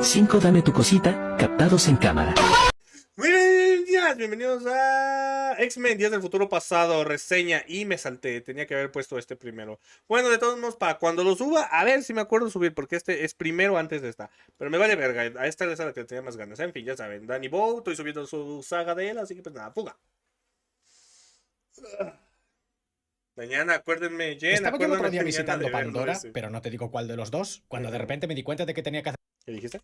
5 Dame tu cosita, captados en cámara. Muy bien, días, bienvenidos a X-Men Días del Futuro Pasado, reseña, y me salté, tenía que haber puesto este primero. Bueno, de todos modos, para cuando lo suba, a ver si me acuerdo subir, porque este es primero antes de esta. Pero me vale verga, a esta es a la que tenía más ganas. En fin, ya saben, Danny Bow, estoy subiendo su saga de él, así que pues nada, fuga. Mañana, acuérdenme, Jen, Estaba yo el otro día mañana visitando de verlo Pandora, ese. pero no te digo cuál de los dos, cuando de repente me di cuenta de que tenía que hacer... ¿Qué dijiste?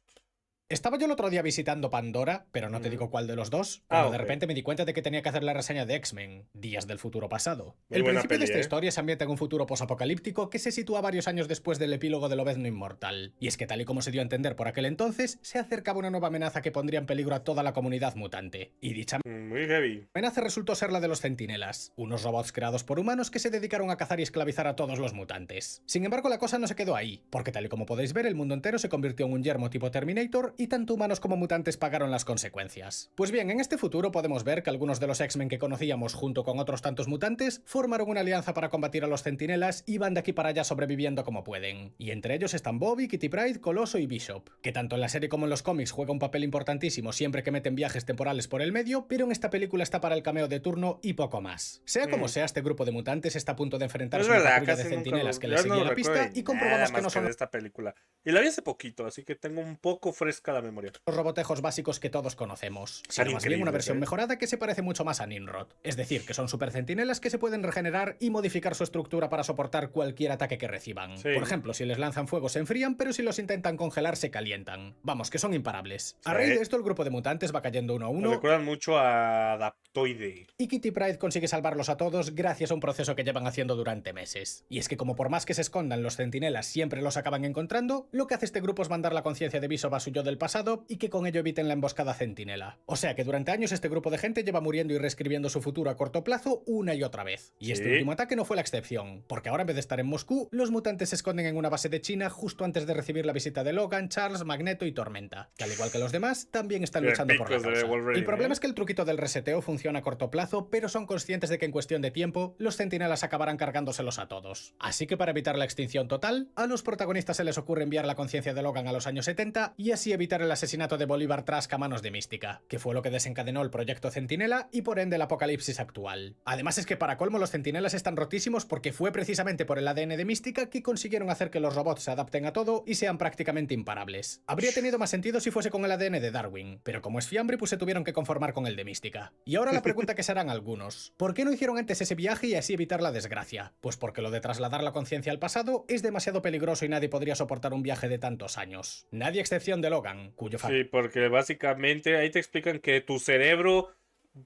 Estaba yo el otro día visitando Pandora, pero no te digo cuál de los dos, cuando de repente me di cuenta de que tenía que hacer la reseña de X-Men, Días del Futuro Pasado. El principio de esta historia se ambienta en un futuro posapocalíptico que se sitúa varios años después del epílogo de Lobezno Inmortal. Y es que tal y como se dio a entender por aquel entonces, se acercaba una nueva amenaza que pondría en peligro a toda la comunidad mutante. Y dicha Muy heavy. amenaza resultó ser la de los Centinelas, unos robots creados por humanos que se dedicaron a cazar y esclavizar a todos los mutantes. Sin embargo, la cosa no se quedó ahí, porque tal y como podéis ver, el mundo entero se convirtió en un yermo tipo Terminator y tanto humanos como mutantes pagaron las consecuencias. Pues bien, en este futuro podemos ver que algunos de los X-Men que conocíamos junto con otros tantos mutantes formaron una alianza para combatir a los Centinelas y van de aquí para allá sobreviviendo como pueden. Y entre ellos están Bobby, Kitty Pryde, Coloso y Bishop, que tanto en la serie como en los cómics juega un papel importantísimo siempre que meten viajes temporales por el medio, pero en esta película está para el cameo de turno y poco más. Sea como sea, este grupo de mutantes está a punto de enfrentarse a una patrulla de Centinelas que les seguía la pista y comprobamos que no son esta película. Y la vi hace poquito, así que tengo un poco fresca la memoria. Los robotejos básicos que todos conocemos, sino más bien una versión mejorada que se parece mucho más a Nimrod. Es decir, que son supercentinelas que se pueden regenerar y modificar su estructura para soportar cualquier ataque que reciban. Sí. Por ejemplo, si les lanzan fuego se enfrían, pero si los intentan congelar se calientan. Vamos, que son imparables. A raíz de esto, el grupo de mutantes va cayendo uno a uno. Me recuerdan mucho a Adaptoide. Y Kitty Pryde consigue salvarlos a todos gracias a un proceso que llevan haciendo durante meses. Y es que como por más que se escondan, los centinelas siempre los acaban encontrando, lo que hace este grupo es mandar la conciencia de Bishop a su yo del pasado y que con ello eviten la emboscada centinela. O sea que durante años este grupo de gente lleva muriendo y reescribiendo su futuro a corto plazo una y otra vez. Y este último ataque no fue la excepción, porque ahora en vez de estar en Moscú, los mutantes se esconden en una base de China justo antes de recibir la visita de Logan, Charles, Magneto y Tormenta, que al igual que los demás, también están luchando por la causa. El problema es que el truquito del reseteo funciona a corto plazo, pero son conscientes de que en cuestión de tiempo, los centinelas acabarán cargándoselos a todos. Así que para evitar la extinción total, a los protagonistas se les ocurre enviar la conciencia de Logan a los años 70 y así evitar el asesinato de Bolívar Trask a manos de Mística, que fue lo que desencadenó el proyecto Centinela y por ende el apocalipsis actual. Además es que para colmo los centinelas están rotísimos porque fue precisamente por el ADN de Mística que consiguieron hacer que los robots se adapten a todo y sean prácticamente imparables. Habría tenido más sentido si fuese con el ADN de Darwin, pero como es fiambre pues se tuvieron que conformar con el de Mística. Y ahora la pregunta que se harán algunos: ¿por qué no hicieron antes ese viaje y así evitar la desgracia? Pues porque lo de trasladar la conciencia al pasado es demasiado peligroso y nadie podría soportar un viaje de tantos años. Nadie a excepción de Logan, cuyo Sí, porque básicamente ahí te explican que tu cerebro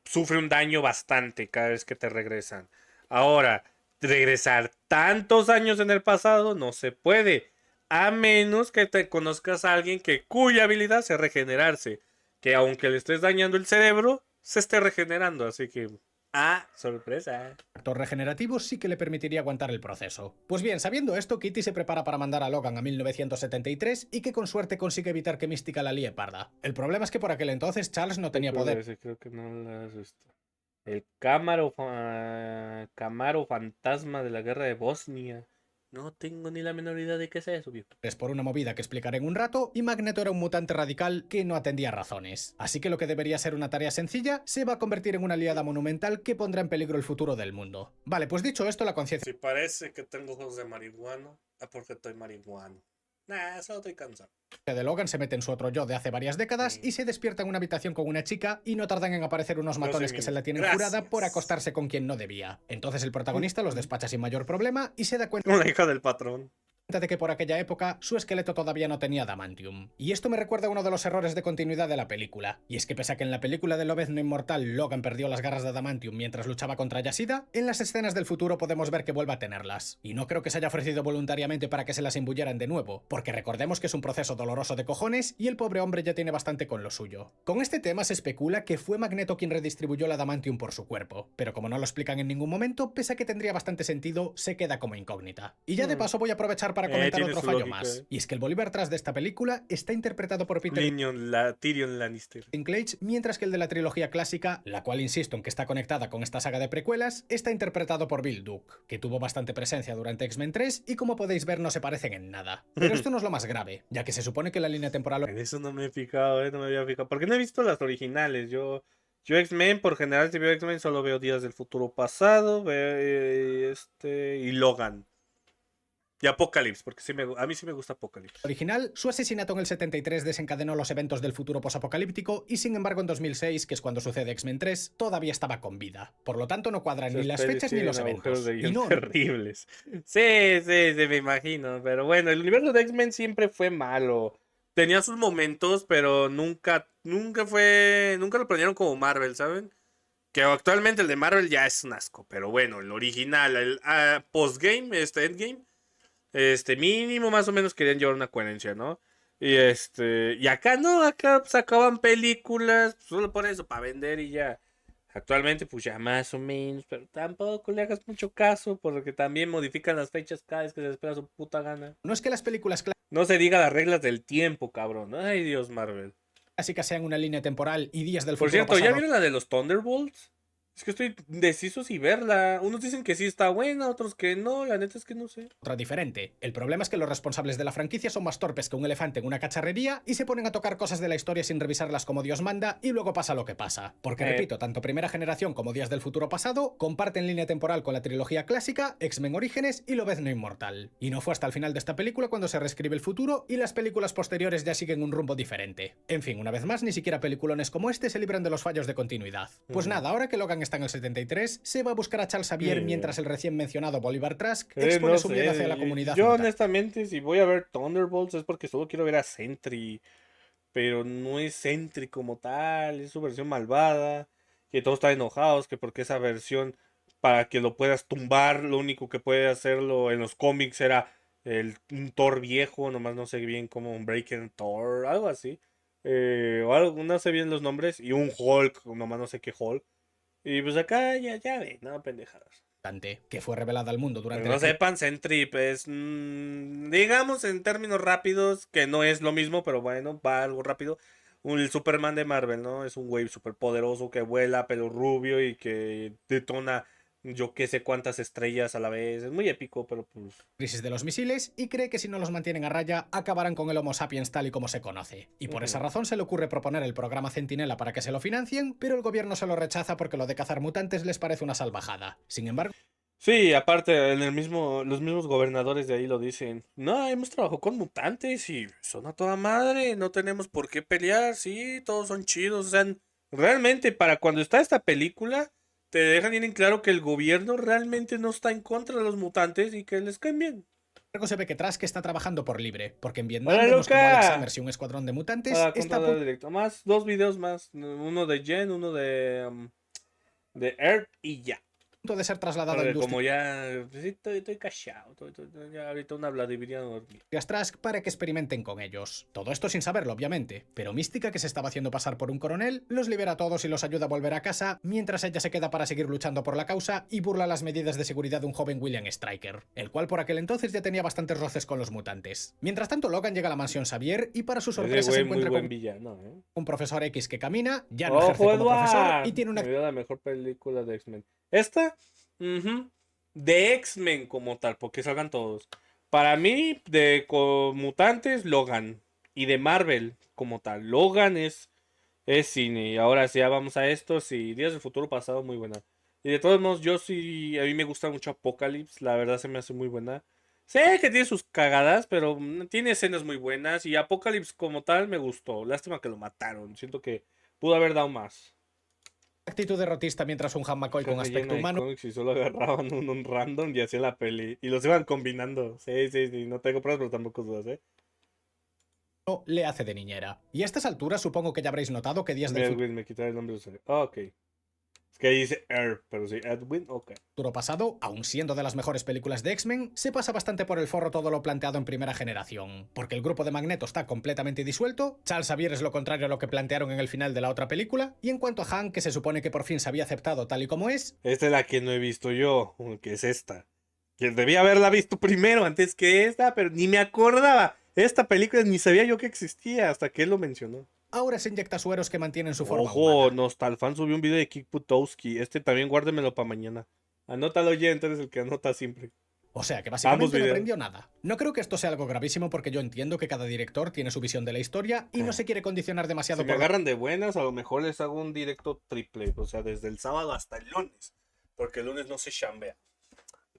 sufre un daño bastante cada vez que te regresan. Ahora, regresar tantos años en el pasado no se puede, a menos que te conozcas a alguien cuya habilidad sea regenerarse, que aunque le estés dañando el cerebro, se esté regenerando, así que... ¡ah, sorpresa! Actor regenerativo sí que le permitiría aguantar el proceso. Pues bien, sabiendo esto, Kitty se prepara para mandar a Logan a 1973 y que con suerte consigue evitar que Mística la líe parda. El problema es que por aquel entonces Charles no tenía poder. Creo que no lo has visto. El Camaro fantasma de la guerra de Bosnia. No tengo ni la menor idea de qué es eso, viejo. Es por una movida que explicaré en un rato, y Magneto era un mutante radical que no atendía razones. Así que lo que debería ser una tarea sencilla se va a convertir en una aliada monumental que pondrá en peligro el futuro del mundo. Vale, pues dicho esto, la conciencia... Si parece que tengo ojos de marihuana, es porque estoy marihuano. Nah, solo estoy cansado. de Logan se mete en su otro yo de hace varias décadas y se despierta en una habitación con una chica y no tardan en aparecer unos matones que se la tienen jurada por acostarse con quien no debía. Entonces el protagonista los despacha sin mayor problema y se da cuenta... Una hija del patrón. de que por aquella época su esqueleto todavía no tenía adamantium. Y esto me recuerda a uno de los errores de continuidad de la película. Y es que pese a que en la película de Lobezno Inmortal Logan perdió las garras de adamantium mientras luchaba contra Yashida, en las escenas del futuro podemos ver que vuelve a tenerlas. Y no creo que se haya ofrecido voluntariamente para que se las imbuyeran de nuevo, porque recordemos que es un proceso doloroso de cojones y el pobre hombre ya tiene bastante con lo suyo. Con este tema se especula que fue Magneto quien redistribuyó el adamantium por su cuerpo, pero como no lo explican en ningún momento, pese a que tendría bastante sentido, se queda como incógnita. Y ya de paso voy a aprovechar para para comentar tiene otro su fallo lógica, más. Y es que el Bolívar tras de esta película está interpretado por Peter Tyrion Lannister. Dinklage, mientras que el de la trilogía clásica, la cual insisto en que está conectada con esta saga de precuelas, está interpretado por Bill Duke, que tuvo bastante presencia durante X-Men 3 y como podéis ver no se parecen en nada. Pero esto no es lo más grave, ya que se supone que la línea temporal En eso no me he fijado, no me había fijado. Porque no he visto las originales. Yo X-Men, por general, si veo X-Men, solo veo Días del Futuro Pasado, y Logan. Y Apocalypse, porque a mí sí me gusta Apocalypse. original, su asesinato en el 73 desencadenó los eventos del futuro posapocalíptico y sin embargo en 2006, que es cuando sucede X-Men 3, todavía estaba con vida. Por lo tanto no cuadran ni Esas las pelis fechas ni tienen los agujeros eventos. de Y guión no, terribles. Sí, me imagino. Pero bueno, el universo de X-Men siempre fue malo. Tenía sus momentos, pero nunca lo planearon como Marvel, ¿saben? Que actualmente el de Marvel ya es un asco. Pero bueno, el original, el postgame, Endgame, mínimo más o menos querían llevar una coherencia, ¿no? Y acá no, acá sacaban películas solo por eso, para vender y ya. Actualmente, pues ya más o menos, pero tampoco le hagas mucho caso, porque también modifican las fechas cada vez que se les pega su puta gana. no es que las películas No se diga las reglas del tiempo, cabrón. Ay, Dios, Marvel. clásicas sean una línea temporal y días del Por futuro cierto, ¿ya pasado vieron la de los Thunderbolts? Es que estoy indeciso si verla. Unos dicen que sí está buena, otros que no. La neta es que no sé. otra diferente. El problema es que los responsables de la franquicia son más torpes que un elefante en una cacharrería y se ponen a tocar cosas de la historia sin revisarlas como Dios manda y luego pasa lo que pasa. Porque repito, tanto Primera Generación como Días del Futuro Pasado comparten línea temporal con la trilogía clásica, X-Men Orígenes y Lobezno Inmortal. Y no fue hasta el final de esta película cuando se reescribe el futuro y las películas posteriores ya siguen un rumbo diferente. En fin, una vez más, ni siquiera peliculones como este se libran de los fallos de continuidad. Pues nada, ahora que Logan está en el 73, se va a buscar a Charles Xavier mientras el recién mencionado Bolívar Trask expone No su miedo hacia la sé. comunidad Yo mutant. honestamente, si voy a ver Thunderbolts es porque solo quiero ver a Sentry. Pero no es Sentry como tal, es su versión malvada. Que todos están enojados, que porque esa versión, para que lo puedas tumbar, lo único que puede hacerlo en los cómics era un Thor viejo, nomás no sé bien como un Breaking Thor, algo así. O algo, no sé bien los nombres. Y un Hulk, nomás no sé qué Hulk. Y pues acá ya ve, no, pendejadas. Que fue revelada al mundo Para durante que no sepan, Sentry, pues, digamos en términos rápidos, que no es lo mismo, pero bueno, va algo rápido. El Superman de Marvel, ¿no? Es un güey súper poderoso que vuela, pelo rubio y que detona yo qué sé cuántas estrellas a la vez. Es muy épico, pero pues... crisis de los misiles y cree que si no los mantienen a raya acabarán con el Homo sapiens tal y como se conoce. Y por esa razón se le ocurre proponer el programa Centinela para que se lo financien, pero el gobierno se lo rechaza porque lo de cazar mutantes les parece una salvajada. Sin embargo, Sí, aparte, los mismos gobernadores de ahí lo dicen. No, hemos trabajado con mutantes y son a toda madre, no tenemos por qué pelear, sí, todos son chidos. O sea, realmente para cuando está esta película, te dejan bien en claro que el gobierno realmente no está en contra de los mutantes y que les caen bien. se ve que Trask está trabajando por libre, porque en Vietnam ¡Hola, vemos como Alex Luca! Summers y un escuadrón de mutantes Para está a controlar directo. Más, dos videos más. Uno de Jen, uno de Earth y ya. punto de ser trasladado a Porque Industrias como ya sí, estoy callado, ya ahorita una habla debería dormir. Trask para que experimenten con ellos. Todo esto sin saberlo, obviamente, pero Mística, que se estaba haciendo pasar por un coronel, los libera a todos y los ayuda a volver a casa, mientras ella se queda para seguir luchando por la causa y burla las medidas de seguridad de un joven William Stryker, el cual por aquel entonces ya tenía bastantes roces con los mutantes. Mientras tanto, Logan llega a la mansión Xavier y para su sorpresa se encuentra muy con buen villano, ¿eh? un profesor X que camina, ya no ejerce como profesor y tiene una Me dio la mejor película de X-Men. Esta, de X-Men como tal, porque salgan todos. Para mí, mutantes, Logan. Y de Marvel como tal. Logan es cine. Y ahora sí, ya vamos a esto. Sí, Días del Futuro Pasado, muy buena. Y de todos modos, yo sí, a mí me gusta mucho Apocalypse. La verdad se me hace muy buena. Sé que tiene sus cagadas, pero tiene escenas muy buenas. Y Apocalypse como tal me gustó. Lástima que lo mataron. Siento que pudo haber dado más. actitud derrotista mientras un Han McCoy con aspecto Llena de humano cómics y solo agarraban un random y hacían la peli. Y los iban combinando. Sí. No tengo pruebas, pero tampoco dudas, ¿eh? le hace de niñera. Y a estas alturas supongo que ya habréis notado que Días del Edwin, me quita el nombre. Ok. Es que ahí dice pero sí, Edwin, ok. futuro pasado, aun siendo de las mejores películas de X-Men, se pasa bastante por el forro todo lo planteado en Primera Generación, porque el grupo de Magneto está completamente disuelto, Charles Xavier es lo contrario a lo que plantearon en el final de la otra película, y en cuanto a Han, que se supone que por fin se había aceptado tal y como es, Esta es la que no he visto yo, que es esta. Que debía haberla visto primero antes que esta, pero ni me acordaba. Esta película ni sabía yo que existía hasta que él lo mencionó. Ahora se inyecta sueros que mantienen su forma Ojo, humana. Nostalfan subió un video de Kick Butowski. Este también guárdemelo para mañana. Anótalo ya, entonces el que anota siempre. O sea que Ambos básicamente no videos. aprendió nada. No creo que esto sea algo gravísimo porque yo entiendo que cada director tiene su visión de la historia y no se quiere condicionar demasiado Si me por agarran de buenas, a lo mejor les hago un directo triple. O sea, desde el sábado hasta el lunes. Porque el lunes no se chambea.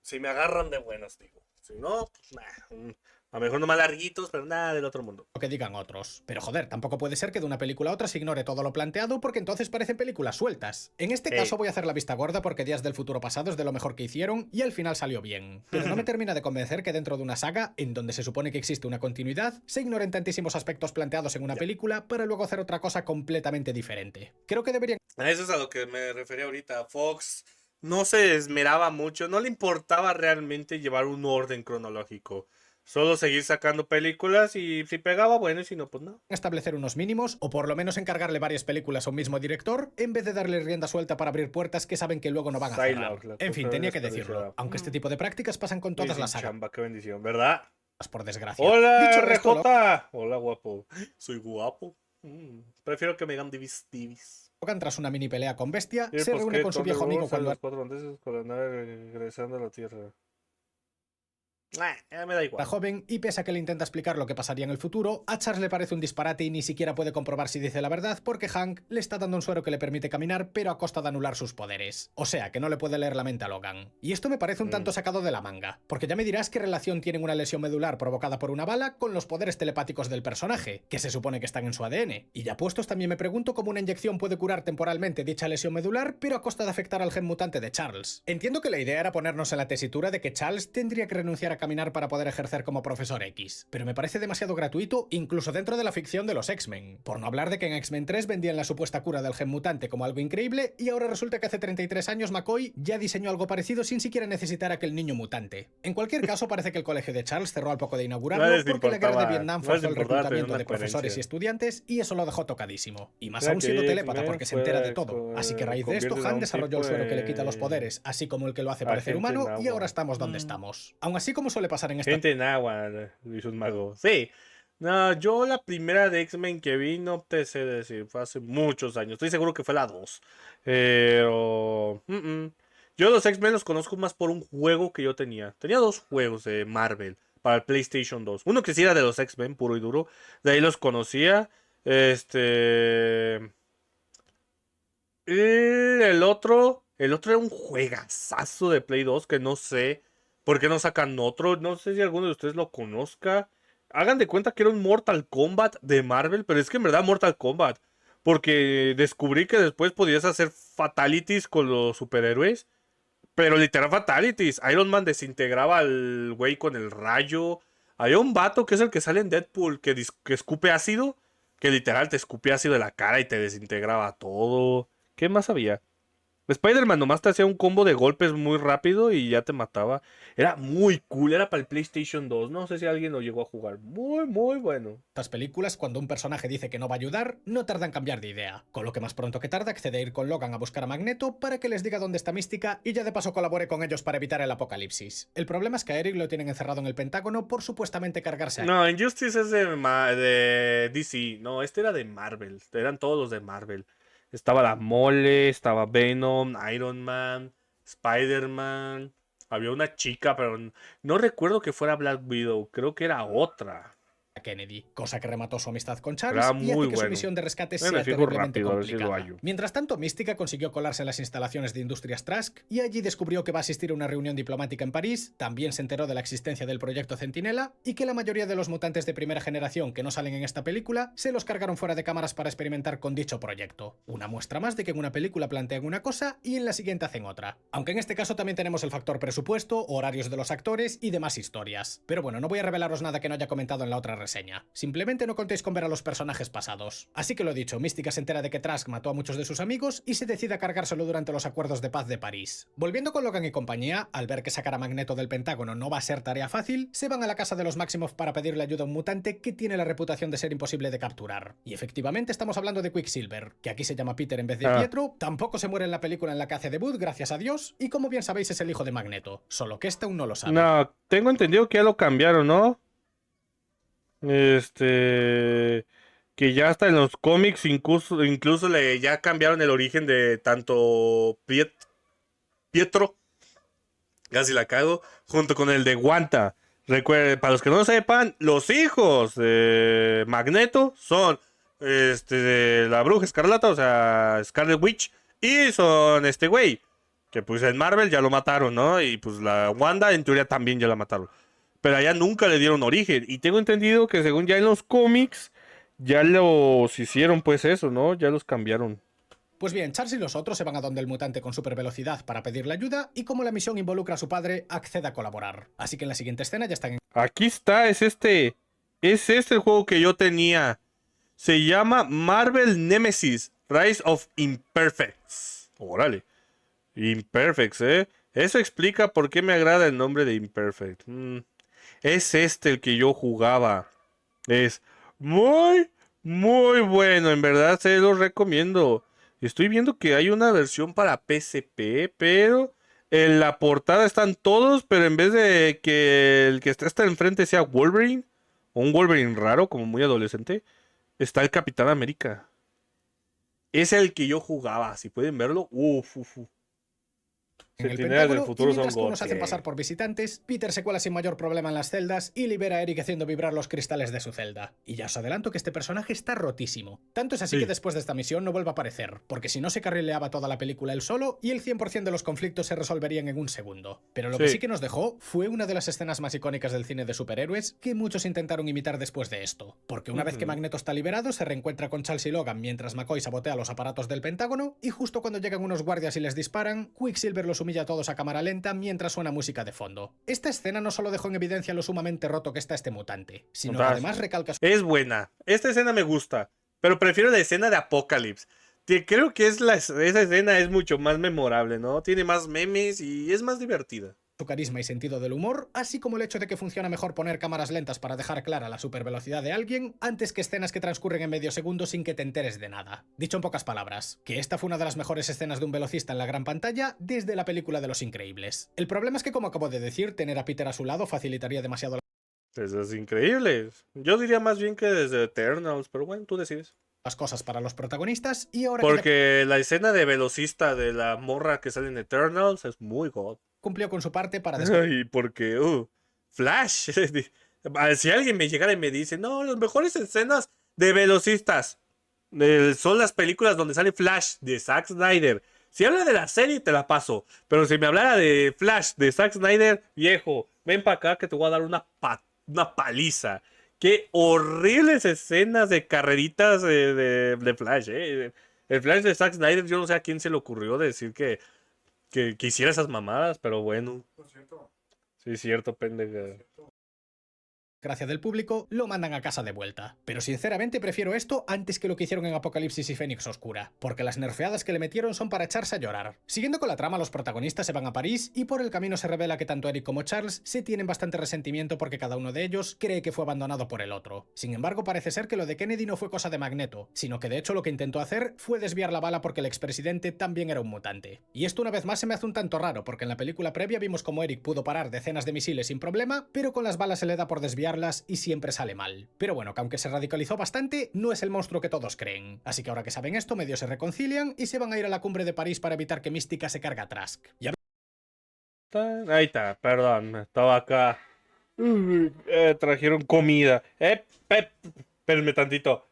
Si me agarran de buenas, digo. Si no, pues nada. A lo mejor no más larguitos, pero nada del otro mundo. lo que digan otros. Pero joder, tampoco puede ser que de una película a otra se ignore todo lo planteado porque entonces parecen películas sueltas. En este caso voy a hacer la vista gorda porque Días del Futuro Pasado es de lo mejor que hicieron y al final salió bien. Pero no me termina de convencer que dentro de una saga, en donde se supone que existe una continuidad, se ignoren tantísimos aspectos planteados en una película para luego hacer otra cosa completamente diferente. Creo que deberían A eso es a lo que me refería ahorita. Fox no se esmeraba mucho, no le importaba realmente llevar un orden cronológico. Solo seguir sacando películas y si pegaba, bueno, y si no, pues no. establecer unos mínimos o por lo menos encargarle varias películas a un mismo director en vez de darle rienda suelta para abrir puertas que saben que luego no van a cerrar. Psylocke, la En fin, cosa tenía que desperdiciada. decirlo. Aunque este tipo de prácticas pasan con todas Sí, las sí, sagas, chamba, qué bendición, ¿verdad? por desgracia. Hola, Dicho esto, RJ. Hola, guapo. Soy guapo. Prefiero que me digan Divis Divis. Logan, tras una mini pelea con Bestia, Sí, se pues, reúne ¿qué? con su Thunder viejo amigo Rolls a cuando los 4 holandeses con la nave regresando a la Tierra. Me da igual. era joven y pese a que le intenta explicar lo que pasaría en el futuro, a Charles le parece un disparate y ni siquiera puede comprobar si dice la verdad porque Hank le está dando un suero que le permite caminar pero a costa de anular sus poderes. O sea, que no le puede leer la mente a Logan. Y esto me parece un tanto sacado de la manga, porque ya me dirás qué relación tienen una lesión medular provocada por una bala con los poderes telepáticos del personaje, que se supone que están en su ADN. Y ya puestos también me pregunto cómo una inyección puede curar temporalmente dicha lesión medular pero a costa de afectar al gen mutante de Charles. Entiendo que la idea era ponernos en la tesitura de que Charles tendría que renunciar a caminar para poder ejercer como Profesor X, pero me parece demasiado gratuito incluso dentro de la ficción de los X-Men. Por no hablar de que en X-Men 3 vendían la supuesta cura del gen mutante como algo increíble y ahora resulta que hace 33 años McCoy ya diseñó algo parecido sin siquiera necesitar aquel niño mutante. En cualquier caso, parece que el colegio de Charles cerró al poco de inaugurarlo No les porque la guerra de Vietnam no les forzó el importaba tener reclutamiento una de profesores coherencia. y estudiantes y eso lo dejó tocadísimo. Y más Ya aún siendo que telépata X-Men porque se entera de fue- todo. Así que a raíz de esto, convierten a Han un desarrolló el tipo suero que le quita los en poderes, así como el que lo hace parecer agente humano, y náhuatl. ahora estamos donde estamos. Aún así, como suele pasar en esta Gente en agua, Luis un mago. Sí. No, yo la primera de X-Men que vi, no te sé decir, fue hace muchos años. Estoy seguro que fue la 2. Pero... Yo los X-Men los conozco más por un juego que yo tenía. Tenía dos juegos de Marvel para el PlayStation 2. Uno que sí era de los X-Men, puro y duro. De ahí los conocía. El otro era un juegazazo de Play 2 que no sé por qué no sacan otro. No sé si alguno de ustedes lo conozca. Hagan de cuenta que era un Mortal Kombat de Marvel, pero es que en verdad Mortal Kombat. Porque descubrí que después podías hacer fatalities con los superhéroes. Pero literal fatalities. Iron Man desintegraba al güey con el rayo. Había un vato que es el que sale en Deadpool que escupe ácido. Que literal te escupía ácido de la cara y te desintegraba todo. ¿Qué más había? Spider-Man nomás te hacía un combo de golpes muy rápido y ya te mataba. Era muy cool, era para el PlayStation 2. No sé si alguien lo llegó a jugar. Muy, muy bueno. estas películas, cuando un personaje dice que no va a ayudar, no tarda en cambiar de idea. Con lo que más pronto que tarda accede a ir con Logan a buscar a Magneto para que les diga dónde está Mística y ya de paso colabore con ellos para evitar el apocalipsis. El problema es que a Eric lo tienen encerrado en el Pentágono por supuestamente cargarse a No, Injustice es de DC. No, este era de Marvel. Eran todos los de Marvel. Estaba la Mole, estaba Venom, Iron Man, Spider-Man. Había una chica, pero no recuerdo que fuera Black Widow. Creo que era otra. Kennedy, cosa que remató su amistad con Era Charles y hace muy que su bueno. misión de rescate Me sea fijo terriblemente rápido, a ver si lo complicada. hallo. Mientras tanto, Mística consiguió colarse en las instalaciones de Industrias Trask y allí descubrió que va a asistir a una reunión diplomática en París, también se enteró de la existencia del proyecto Centinela y que la mayoría de los mutantes de primera generación que no salen en esta película se los cargaron fuera de cámaras para experimentar con dicho proyecto. Una muestra más de que en una película plantean una cosa y en la siguiente hacen otra. Aunque en este caso también tenemos el factor presupuesto, horarios de los actores y demás historias. Pero bueno, no voy a revelaros nada que no haya comentado en la otra reseña. Simplemente no contéis con ver a los personajes pasados. Así que lo dicho, Mística se entera de que Trask mató a muchos de sus amigos y se decide a cargárselo durante los acuerdos de paz de París. Volviendo con Logan y compañía, al ver que sacar a Magneto del Pentágono no va a ser tarea fácil, se van a la casa de los Maximoff para pedirle ayuda a un mutante que tiene la reputación de ser imposible de capturar. Y efectivamente estamos hablando de Quicksilver, que aquí se llama Peter en vez de Pietro, tampoco se muere en la película en la que hace debut, gracias a Dios, y como bien sabéis es el hijo de Magneto, solo que este aún no lo sabe. No, tengo entendido que ya lo cambiaron, ¿no? Que ya hasta en los cómics incluso ya cambiaron el origen de tanto Pietro, casi la cago, junto con el de Wanda. Recuerden, para los que no lo sepan, los hijos de Magneto son de la Bruja Escarlata, o sea, Scarlet Witch, y son este güey, que pues en Marvel ya lo mataron, ¿no? Y pues la Wanda en teoría también ya la mataron. Pero allá nunca le dieron origen. Y tengo entendido que según ya en los cómics, ya los hicieron pues eso, ¿no? Ya los cambiaron. Pues bien, Charles y los otros se van a donde el mutante con supervelocidad para pedirle ayuda y como la misión involucra a su padre, accede a colaborar. Así que en la siguiente escena ya están en... Aquí está, es este. Es este el juego que yo tenía. Se llama Marvel Nemesis Rise of Imperfects. Órale. Imperfects, ¿eh? Eso explica por qué me agrada el nombre de Imperfect. Es este el que yo jugaba. Es muy, muy bueno. En verdad se los recomiendo. Estoy viendo que hay una versión para PSP, pero en la portada están todos, pero en vez de que el que está hasta enfrente sea Wolverine, o un Wolverine raro, como muy adolescente, está el Capitán América. Es el que yo jugaba, si pueden verlo. Uf, uf, uf. En el Centinelas del Pentágono, y futuro son mientras que unos God. hacen pasar por visitantes, Peter se cuela sin mayor problema en las celdas y libera a Eric haciendo vibrar los cristales de su celda. Y ya os adelanto que este personaje está rotísimo. Tanto es así que después de esta misión no vuelve a aparecer, porque si no se carrileaba toda la película él solo y el 100% de los conflictos se resolverían en un segundo. Pero lo que sí que nos dejó fue una de las escenas más icónicas del cine de superhéroes que muchos intentaron imitar después de esto. Porque una vez que Magneto está liberado, se reencuentra con Charles y Logan mientras McCoy sabotea los aparatos del Pentágono y justo cuando llegan unos guardias y les disparan, Quicksilver los humilla a todos a cámara lenta mientras suena música de fondo. Esta escena no solo dejó en evidencia lo sumamente roto que está este mutante, sino que además recalca su... Es buena. Esta escena me gusta, pero prefiero la escena de Apocalypse. Creo que esa escena es mucho más memorable, ¿no? Tiene más memes y es más divertida. Su carisma y sentido del humor, así como el hecho de que funciona mejor poner cámaras lentas para dejar clara la supervelocidad de alguien antes que escenas que transcurren en medio segundo sin que te enteres de nada. Dicho en pocas palabras, que esta fue una de las mejores escenas de un velocista en la gran pantalla desde la película de Los Increíbles. El problema es que, como acabo de decir, tener a Peter a su lado facilitaría demasiado Eso es increíble. Yo diría más bien que desde Eternals, pero bueno, tú decides. las cosas para los protagonistas y ahora Porque la escena de velocista de la morra que sale en Eternals es muy god. cumplió con su parte para Y porque, Flash. Si alguien me llegara y me dice, no, las mejores escenas de velocistas son las películas donde sale Flash de Zack Snyder. Si habla de la serie, te la paso. Pero si me hablara de Flash de Zack Snyder, viejo, ven para acá que te voy a dar una paliza. Qué horribles escenas de carreritas de Flash, El Flash de Zack Snyder, yo no sé a quién se le ocurrió decir que hiciera esas mamadas, pero bueno. Sí, es cierto, pendeja. gracia del público, lo mandan a casa de vuelta. Pero sinceramente prefiero esto antes que lo que hicieron en Apocalipsis y Fénix Oscura, porque las nerfeadas que le metieron son para echarse a llorar. Siguiendo con la trama, los protagonistas se van a París y por el camino se revela que tanto Eric como Charles se tienen bastante resentimiento porque cada uno de ellos cree que fue abandonado por el otro. Sin embargo, parece ser que lo de Kennedy no fue cosa de Magneto, sino que de hecho lo que intentó hacer fue desviar la bala porque el expresidente también era un mutante. Y esto una vez más se me hace un tanto raro, porque en la película previa vimos como Eric pudo parar decenas de misiles sin problema, pero con las balas se le da por desviarlas y siempre sale mal. Pero bueno, que aunque se radicalizó bastante, no es el monstruo que todos creen. Así que ahora que saben esto, medio se reconcilian y se van a ir a la cumbre de París para evitar que Mística se cargue a Trask. Ahí está, perdón, estaba acá. Trajeron comida. Espérenme tantito.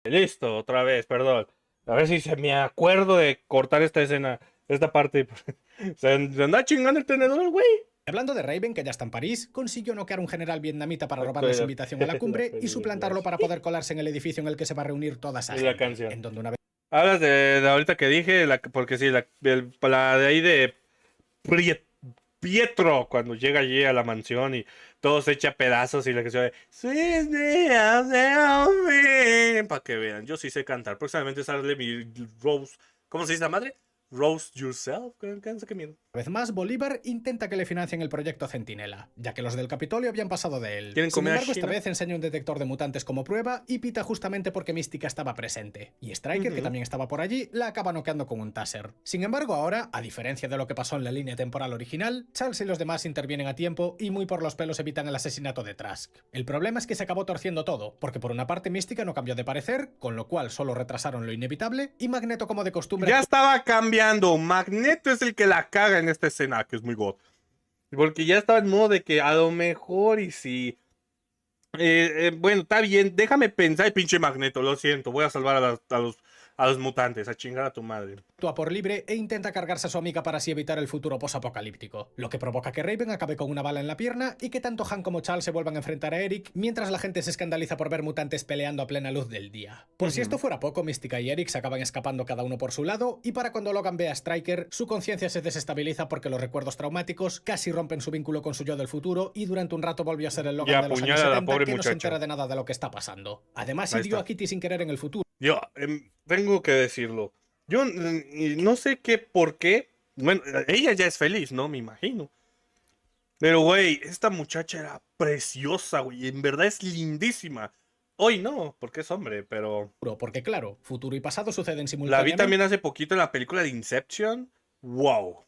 Listo, otra vez, perdón. A ver si se me acuerdo de cortar esta escena, esta parte. Se anda chingando el tenedor, el güey. Hablando de Raven, que ya está en París, consiguió noquear a un general vietnamita para robarle Con su la- invitación a la cumbre la y suplantarlo para poder colarse en el edificio en el que se va a reunir toda esa Es la gente. canción. En donde una vez Hablas de ahorita que dije, porque sí, la de ahí de Pietro, cuando llega allí a la mansión y todo se echa a pedazos y la canción de Sweet Dreams of Me", para que vean, yo sí sé cantar. Próximamente sale mi Rose, ¿cómo se dice la madre? Rose Yourself, qué miedo. vez más, Bolívar intenta que le financien el proyecto Centinela, ya que los del Capitolio habían pasado de él. ¿Quieren Sin comer a embargo, esta China? vez enseña un detector de mutantes como prueba y pita justamente porque Mística estaba presente. Y Striker, que también estaba por allí, la acaba noqueando con un taser. Sin embargo, ahora, a diferencia de lo que pasó en la línea temporal original, Charles y los demás intervienen a tiempo y muy por los pelos evitan el asesinato de Trask. El problema es que se acabó torciendo todo, porque por una parte Mística no cambió de parecer, con lo cual solo retrasaron lo inevitable, y Magneto, como de costumbre, Ya estaba cambiando. Magneto es el que la caga en esta escena, que es muy god. Porque ya estaba en modo de que a lo mejor y si... bueno, está bien, déjame pensar, pinche Magneto, lo siento, voy a salvar a los mutantes, a chingar a tu madre. actúa por libre e intenta cargarse a su amiga para así evitar el futuro posapocalíptico, lo que provoca que Raven acabe con una bala en la pierna y que tanto Han como Charles se vuelvan a enfrentar a Eric, mientras la gente se escandaliza por ver mutantes peleando a plena luz del día. Por si esto fuera poco, Mística y Eric se acaban escapando cada uno por su lado, y para cuando Logan ve a Stryker, su conciencia se desestabiliza porque los recuerdos traumáticos casi rompen su vínculo con su yo del futuro y durante un rato volvió a ser el Logan Y de los años apuñala a la 70 pobre que no se muchacha. entera de nada de lo que está pasando. Además, Ahí hirió está. a Kitty sin querer en el futuro. Yo tengo que decirlo. Yo no sé por qué. Bueno, ella ya es feliz, ¿no? Me imagino. Pero, güey, esta muchacha era preciosa, güey. En verdad es lindísima. Hoy no, porque es hombre, pero... Porque claro, futuro y pasado suceden La vi simultáneamente. también hace poquito en la película de Inception. ¡Wow!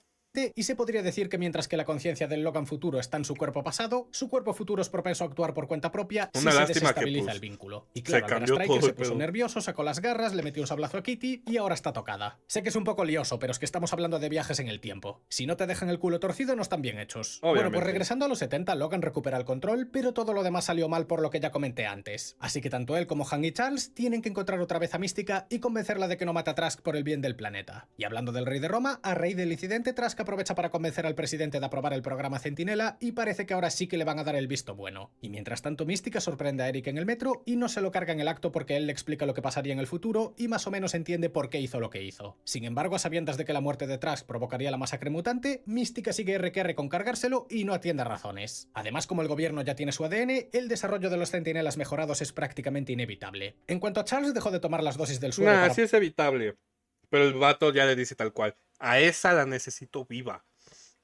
Y se podría decir que mientras que la conciencia del Logan futuro está en su cuerpo pasado, su cuerpo futuro es propenso a actuar por cuenta propia si Una se lástima que, desestabiliza pues, el vínculo. Y se claro, al ver a cambió Stryker todo se el puso pedo. nervioso, sacó las garras, le metió un sablazo a Kitty y ahora está tocada. Sé que es un poco lioso, pero es que estamos hablando de viajes en el tiempo. Si no te dejan el culo torcido, no están bien hechos. Bueno, Obviamente. pues regresando a los 70, Logan recupera el control, pero todo lo demás salió mal por lo que ya comenté antes. Así que tanto él como Han y Charles tienen que encontrar otra vez a Mística y convencerla de que no mata a Trask por el bien del planeta. Y hablando del rey de Roma, a raíz del incidente, Trask aprovecha para convencer al presidente de aprobar el programa Centinela y parece que ahora sí que le van a dar el visto bueno. Y mientras tanto, Mística sorprende a Eric en el metro y no se lo carga en el acto porque él le explica lo que pasaría en el futuro y más o menos entiende por qué hizo lo que hizo. Sin embargo, a sabiendas de que la muerte de Trask provocaría la masacre mutante, Mística sigue RQR con cargárselo y no atiende a razones. Además, como el gobierno ya tiene su ADN, el desarrollo de los centinelas mejorados es prácticamente inevitable. En cuanto a Charles, dejó de tomar las dosis del suero Nah, para sí es evitable. Pero el vato ya le dice tal cual. A esa la necesito viva.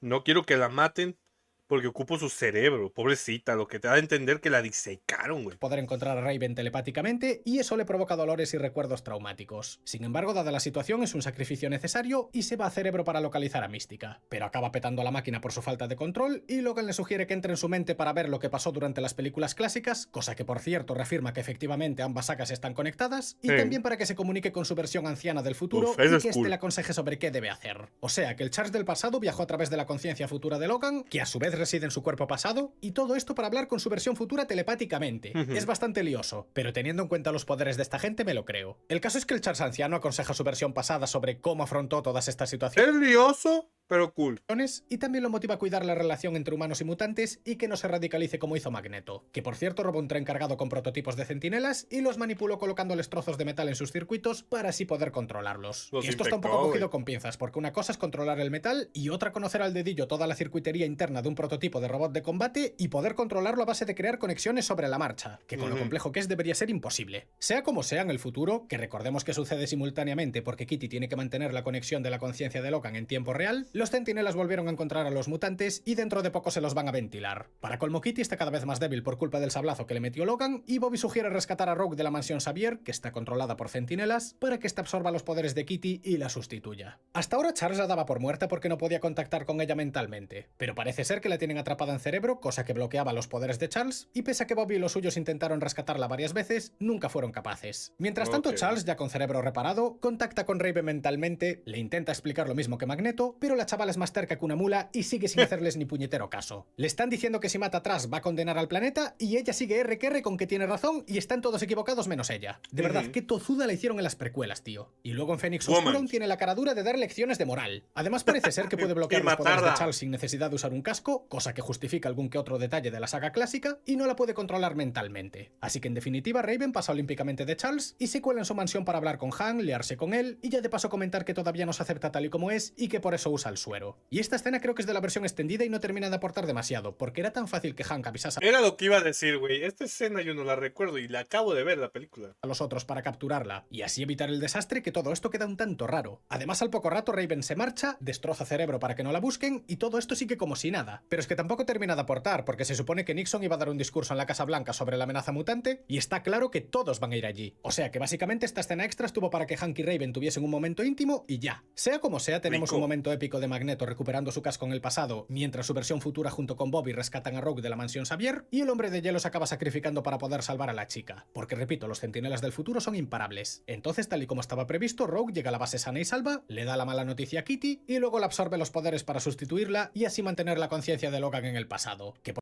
No quiero que la maten porque ocupo su cerebro. Pobrecita, lo que te da a entender que la disecaron, güey. poder encontrar a Raven telepáticamente y eso le provoca dolores y recuerdos traumáticos. Sin embargo, dada la situación, es un sacrificio necesario y se va a cerebro para localizar a Mística. Pero acaba petando a la máquina por su falta de control y Logan le sugiere que entre en su mente para ver lo que pasó durante las películas clásicas, cosa que por cierto reafirma que efectivamente ambas sagas están conectadas, y Sí. también para que se comunique con su versión anciana del futuro Uf, eso y es que éste cool. le aconseje sobre qué debe hacer. O sea, que el Charles del pasado viajó a través de la conciencia futura de Logan, que a su vez reside en su cuerpo pasado, y todo esto para hablar con su versión futura telepáticamente. Ujú. Es bastante lioso, pero teniendo en cuenta los poderes de esta gente me lo creo. El caso es que el Charles anciano aconseja su versión pasada sobre cómo afrontó todas estas situaciones Es lioso, pero cool. y también lo motiva a cuidar la relación entre humanos y mutantes y que no se radicalice como hizo Magneto, que por cierto robó un tren cargado con prototipos de centinelas y los manipuló colocándoles trozos de metal en sus circuitos para así poder controlarlos. Los Y esto está un poco infectó, cogido güey. con pinzas, porque una cosa es controlar el metal y otra conocer al dedillo toda la circuitería interna de un prototipo de robot de combate y poder controlarlo a base de crear conexiones sobre la marcha, que con lo Ujú. complejo que es debería ser imposible. Sea como sea en el futuro, que recordemos que sucede simultáneamente porque Kitty tiene que mantener la conexión de la conciencia de Logan en tiempo real, los centinelas volvieron a encontrar a los mutantes y dentro de poco se los van a ventilar. Para colmo, Kitty está cada vez más débil por culpa del sablazo que le metió Logan y Bobby sugiere rescatar a Rogue de la mansión Xavier, que está controlada por centinelas, para que ésta absorba los poderes de Kitty y la sustituya. Hasta ahora Charles la daba por muerta porque no podía contactar con ella mentalmente, pero parece ser que la tienen atrapada en cerebro, cosa que bloqueaba los poderes de Charles, y pese a que Bobby y los suyos intentaron rescatarla varias veces, nunca fueron capaces. Mientras tanto, Ok. Charles, ya con cerebro reparado, contacta con Raven mentalmente, le intenta explicar lo mismo que Magneto, pero la la chavala es más terca que una mula y sigue sin hacerles ni puñetero caso. Le están diciendo que si mata a Trask va a condenar al planeta y ella sigue R que R con que tiene razón y están todos equivocados menos ella. De verdad, qué tozuda la hicieron en las precuelas, tío. Y luego en Fénix Oscuron tiene la cara dura de dar lecciones de moral. Además parece ser que puede bloquear los poderes de Charles sin necesidad de usar un casco, cosa que justifica algún que otro detalle de la saga clásica, y no la puede controlar mentalmente. Así que en definitiva Raven pasa olímpicamente de Charles y se cuela en su mansión para hablar con Han, liarse con él y ya de paso comentar que todavía no se acepta tal y como es y que por eso usa el suero. Y esta escena creo que es de la versión extendida y no termina de aportar demasiado, porque era tan fácil que Hank avisase Era lo que iba a decir, güey. Esta escena yo no la recuerdo y la acabo de ver, la película. a los otros para capturarla y así evitar el desastre, que todo esto queda un tanto raro. Además, al poco rato Raven se marcha, destroza Cerebro para que no la busquen y todo esto sigue como si nada. Pero es que tampoco termina de aportar, porque se supone que Nixon iba a dar un discurso en la Casa Blanca sobre la amenaza mutante y está claro que todos van a ir allí. O sea que básicamente esta escena extra estuvo para que Hank y Raven tuviesen un momento íntimo y ya. Sea como sea, tenemos un momento épico de Magneto recuperando su casco en el pasado, mientras su versión futura junto con Bobby rescatan a Rogue de la mansión Xavier y el hombre de hielo se acaba sacrificando para poder salvar a la chica. Porque repito, los centinelas del futuro son imparables. Entonces, tal y como estaba previsto, Rogue llega a la base sana y salva, le da la mala noticia a Kitty y luego le absorbe los poderes para sustituirla y así mantener la conciencia de Logan en el pasado. Que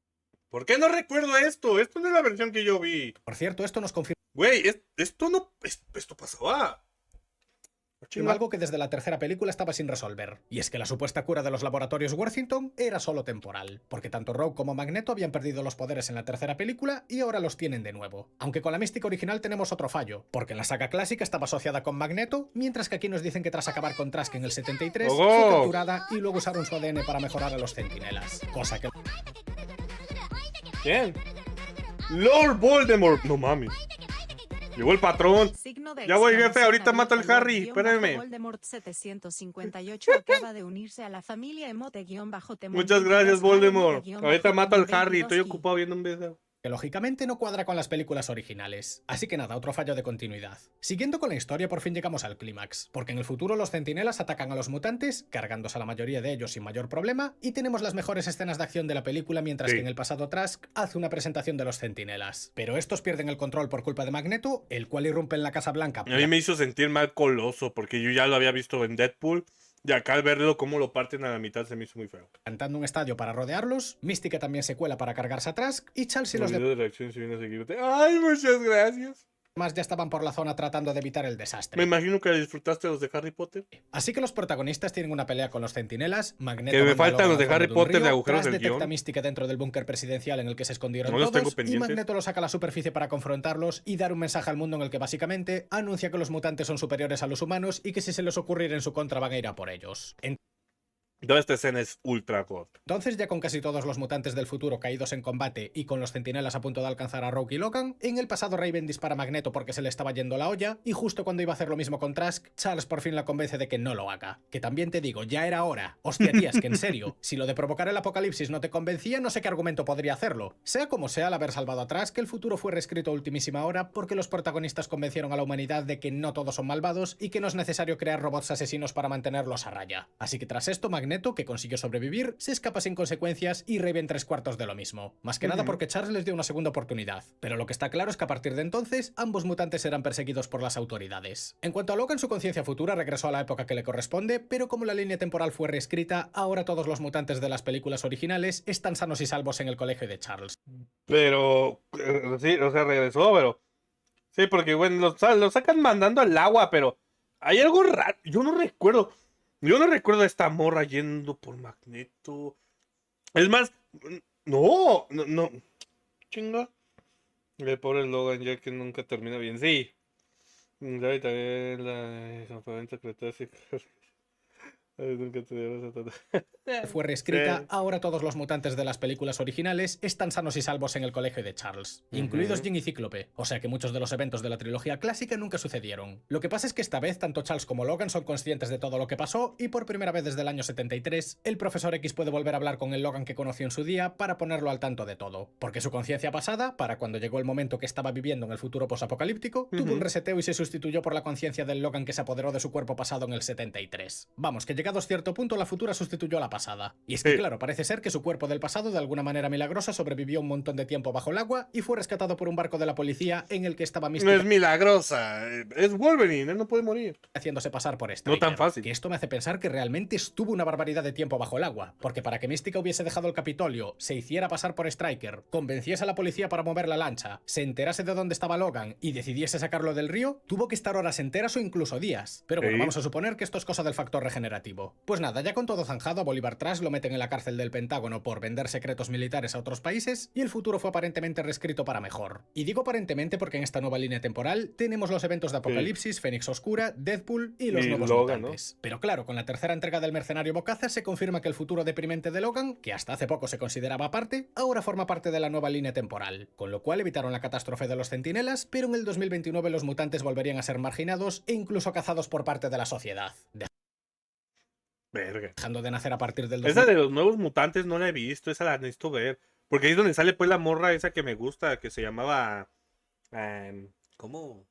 ¿Por qué no recuerdo esto? Esto no es la versión que yo vi. por cierto, esto nos confirma Güey, esto no... Esto pasaba. algo que desde la tercera película estaba sin resolver. Y es que la supuesta cura de los laboratorios Worthington era solo temporal, porque tanto Rogue como Magneto habían perdido los poderes en la tercera película y ahora los tienen de nuevo. Aunque con la mística original tenemos otro fallo, porque en la saga clásica estaba asociada con Magneto, mientras que aquí nos dicen que tras acabar con Trask en el 73, fue capturada y luego usaron su ADN para mejorar a los centinelas. Cosa que... ¿Quién? Lord Voldemort. No mames. Llegó el patrón. Ya voy, jefe, ahorita mato al Harry, espérenme. Voldemort 758 acaba de unirse a la familia emote-temor. Muchas gracias, Voldemort. Ahorita mato al Harry, estoy ocupado viendo un video. que lógicamente no cuadra con las películas originales. Así que nada, otro fallo de continuidad. Siguiendo con la historia, por fin llegamos al clímax, porque en el futuro los centinelas atacan a los mutantes, cargándose a la mayoría de ellos sin mayor problema, y tenemos las mejores escenas de acción de la película, mientras que en el pasado Trask hace una presentación de los centinelas. Pero estos pierden el control por culpa de Magneto, el cual irrumpe en la Casa Blanca. A mí me hizo sentir mal Coloso, porque yo ya lo había visto en Deadpool. Y acá al verlo cómo lo parten a la mitad se me hizo muy feo. Cantando un estadio para rodearlos, Mística también se cuela para cargarse a Trask, y Charles y los de reacción, si vienes a seguirte. ¡Ay, muchas gracias! demás ya estaban por la zona tratando de evitar el desastre. Me imagino que disfrutaste los de Harry Potter. Así que los protagonistas tienen una pelea con los centinelas. Magneto que me faltan los de al fondo Harry un Potter río, de agujeros Trask del detecta guión. Mística dentro del búnker presidencial en el que se escondieron No los tengo todos, y pendientes. Magneto los saca a la superficie para confrontarlos y dar un mensaje al mundo en el que básicamente anuncia que los mutantes son superiores a los humanos y que si se les ocurre ir en su contra van a ir a por ellos. Toda esta escena es ultra god. Entonces, ya con casi todos los mutantes del futuro caídos en combate y con los centinelas a punto de alcanzar a Rogue y Logan, en el pasado Raven dispara a Magneto porque se le estaba yendo la olla, y justo cuando iba a hacer lo mismo con Trask, Charles por fin la convence de que no lo haga. Que también te digo, ya era hora. Hostia, tías, que en serio, si lo de provocar el apocalipsis no te convencía, no sé qué argumento podría hacerlo. Sea como sea, al haber salvado a Trask, el futuro fue reescrito a ultimísima hora porque los protagonistas convencieron a la humanidad de que no todos son malvados y que no es necesario crear robots asesinos para mantenerlos a raya. Así que tras esto, Magneto, que consiguió sobrevivir, se escapa sin consecuencias y Raven 3/4 de lo mismo. Más que nada porque Charles les dio una segunda oportunidad. Pero lo que está claro es que a partir de entonces, ambos mutantes serán perseguidos por las autoridades. En cuanto a Logan, su conciencia futura regresó a la época que le corresponde, pero como la línea temporal fue reescrita, ahora todos los mutantes de las películas originales están sanos y salvos en el colegio de Charles. Pero, sí, o sea, regresó, pero... Sí, porque, bueno, lo sacan mandando al agua, pero... Hay algo raro, yo no recuerdo a esta morra yendo por Magneto. Es más, no. Chinga. El pobre Logan, ya que nunca termina bien. Sí. Ya, y también la campamento cretácico. Nunca Fue reescrita, Sí. ahora todos los mutantes de las películas originales están sanos y salvos en el colegio de Charles, incluidos Jean y Cíclope, o sea que muchos de los eventos de la trilogía clásica nunca sucedieron. Lo que pasa es que esta vez tanto Charles como Logan son conscientes de todo lo que pasó y por primera vez desde el año 73, el Profesor X puede volver a hablar con el Logan que conoció en su día para ponerlo al tanto de todo, porque su conciencia pasada, para cuando llegó el momento que estaba viviendo en el futuro posapocalíptico, tuvo un reseteo y se sustituyó por la conciencia del Logan que se apoderó de su cuerpo pasado en el 73. Vamos, que llegado llegados cierto punto la futura sustituyó a la pasada. Y es que Sí. claro, parece ser que su cuerpo del pasado de alguna manera milagrosa sobrevivió un montón de tiempo bajo el agua y fue rescatado por un barco de la policía en el que estaba No Mística es milagrosa, es Wolverine, él no puede morir. haciéndose pasar por No Striker. tan fácil. Que esto me hace pensar que realmente estuvo una barbaridad de tiempo bajo el agua, porque para que Mística hubiese dejado el Capitolio, se hiciera pasar por Striker, convenciese a la policía para mover la lancha, se enterase de dónde estaba Logan y decidiese sacarlo del río, tuvo que estar horas enteras o incluso días. Pero bueno, Sí. vamos a suponer que esto es cosa del factor regenerativo. Pues nada, ya con todo zanjado, a Bolívar Trash lo meten en la cárcel del Pentágono por vender secretos militares a otros países y el futuro fue aparentemente reescrito para mejor. Y digo aparentemente porque en esta nueva línea temporal tenemos los eventos de Apocalipsis, Fénix Oscura, Deadpool y los Y nuevos Logan, mutantes. Pero claro, con la tercera entrega del Mercenario Bocaza se confirma que el futuro deprimente de Logan, que hasta hace poco se consideraba aparte, ahora forma parte de la nueva línea temporal, con lo cual evitaron la catástrofe de los Centinelas, pero en el 2029 los mutantes volverían a ser marginados e incluso cazados por parte de la sociedad, Verga. dejando de nacer a partir del Esa de los nuevos mutantes no la he visto, esa la necesito ver. Porque ahí es donde sale pues la morra esa que me gusta, que se llamaba... ¿Cómo?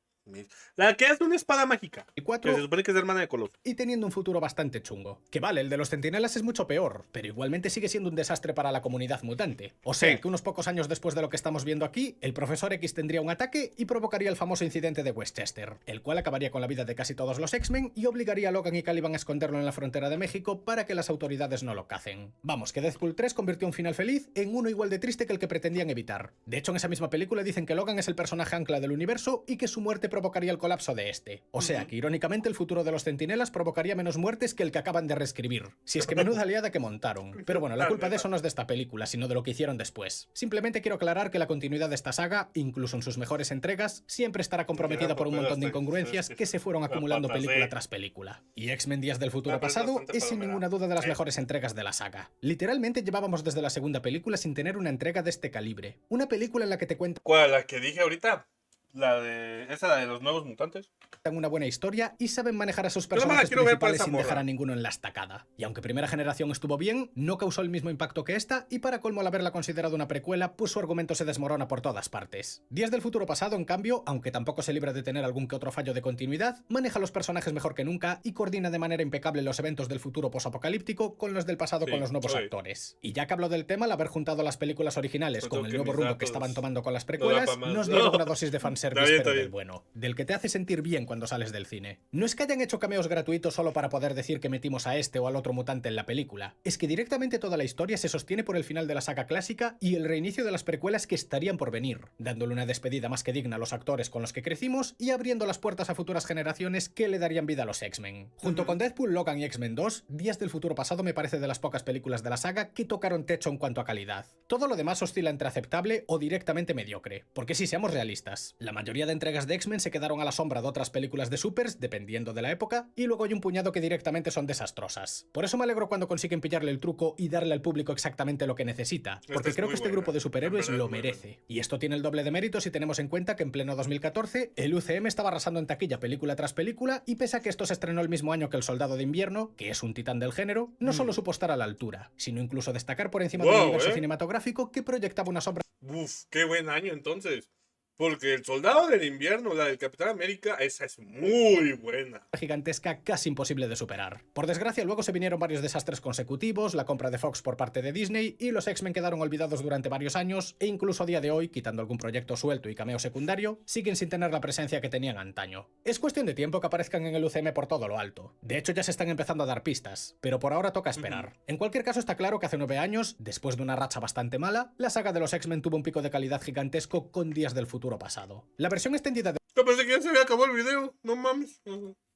La que hace una espada mágica. Que 2004 se supone que es hermana de Coloso. y teniendo un futuro bastante chungo. Que vale, el de los Centinelas es mucho peor, pero igualmente sigue siendo un desastre para la comunidad mutante. O sea, Sí. que unos pocos años después de lo que estamos viendo aquí, el Profesor X tendría un ataque y provocaría el famoso incidente de Westchester, el cual acabaría con la vida de casi todos los X-Men y obligaría a Logan y Caliban a esconderlo en la frontera de México para que las autoridades no lo cacen. Vamos, que Deadpool 3 convirtió un final feliz en uno igual de triste que el que pretendían evitar. De hecho, en esa misma película dicen que Logan es el personaje ancla del universo y que su muerte provocaría el colapso de este. O sea, que irónicamente el futuro de los Centinelas provocaría menos muertes que el que acaban de reescribir. Si es que menuda liada que montaron. Pero bueno, la culpa de eso no es de esta película, sino de lo que hicieron después. Simplemente quiero aclarar que la continuidad de esta saga, incluso en sus mejores entregas, siempre estará comprometida por un montón de incongruencias que se fueron acumulando película tras película. Y X-Men Días del Futuro Pasado es sin ninguna duda de las mejores entregas de la saga. Literalmente llevábamos desde la segunda película sin tener una entrega de este calibre. Una película en la que te cuentan ¿Cuál? ¿La que dije ahorita? La de los nuevos mutantes. una buena historia y saben manejar a sus Yo nomás la personajes quiero ver por principales esa sin morra. dejar a ninguno en la estacada. Y aunque Primera Generación estuvo bien, no causó el mismo impacto que esta, y para colmo al haberla considerado una precuela, pues su argumento se desmorona por todas partes. Días del Futuro Pasado, en cambio, aunque tampoco se libra de tener algún que otro fallo de continuidad, maneja a los personajes mejor que nunca y coordina de manera impecable los eventos del futuro posapocalíptico con los del pasado Sí, con los nuevos sí. actores. Y ya que hablo del tema, al haber juntado las películas originales No con el toque nuevo mis rumbo que datos. estaban tomando con las No precuelas, da pa' más. nos No. dieron una dosis de fanservice, Está bien, pero está del bien. bueno, del que te hace sentir bien cuando sales del cine. No es que hayan hecho cameos gratuitos solo para poder decir que metimos a este o al otro mutante en la película, es que directamente toda la historia se sostiene por el final de la saga clásica y el reinicio de las precuelas que estarían por venir, dándole una despedida más que digna a los actores con los que crecimos y abriendo las puertas a futuras generaciones que le darían vida a los X-Men. Junto con Deadpool, Logan y X-Men 2, Días del Futuro Pasado me parece de las pocas películas de la saga que tocaron techo en cuanto a calidad. Todo lo demás oscila entre aceptable o directamente mediocre, porque si seamos realistas, la mayoría de entregas de X-Men se quedaron a la sombra de otras películas de supers, dependiendo de la época, y luego hay un puñado que directamente son desastrosas. Por eso me alegro cuando consiguen pillarle el truco y darle al público exactamente lo que necesita, porque es creo muy que este buena. grupo de superhéroes En verdad lo es muy merece. Y esto tiene el doble de mérito si tenemos en cuenta que en pleno 2014 el UCM estaba arrasando en taquilla película tras película, y pese a que esto se estrenó el mismo año que El Soldado de Invierno, que es un titán del género, no solo supo estar a la altura, sino incluso destacar por encima del Wow, universo cinematográfico que proyectaba una sombra Uf, qué buen año entonces. Porque el Soldado del Invierno, la del Capitán América, esa es muy buena. gigantesca casi imposible de superar. Por desgracia, luego se vinieron varios desastres consecutivos, la compra de Fox por parte de Disney, y los X-Men quedaron olvidados durante varios años, e incluso a día de hoy, quitando algún proyecto suelto y cameo secundario, siguen sin tener la presencia que tenían antaño. Es cuestión de tiempo que aparezcan en el UCM por todo lo alto. De hecho, ya se están empezando a dar pistas, pero por ahora toca esperar. En cualquier caso, está claro que hace 9 años, después de una racha bastante mala, la saga de los X-Men tuvo un pico de calidad gigantesco con Días del Futuro Pasado. La versión extendida Yo pensé que ya se había acabado el video, no mames.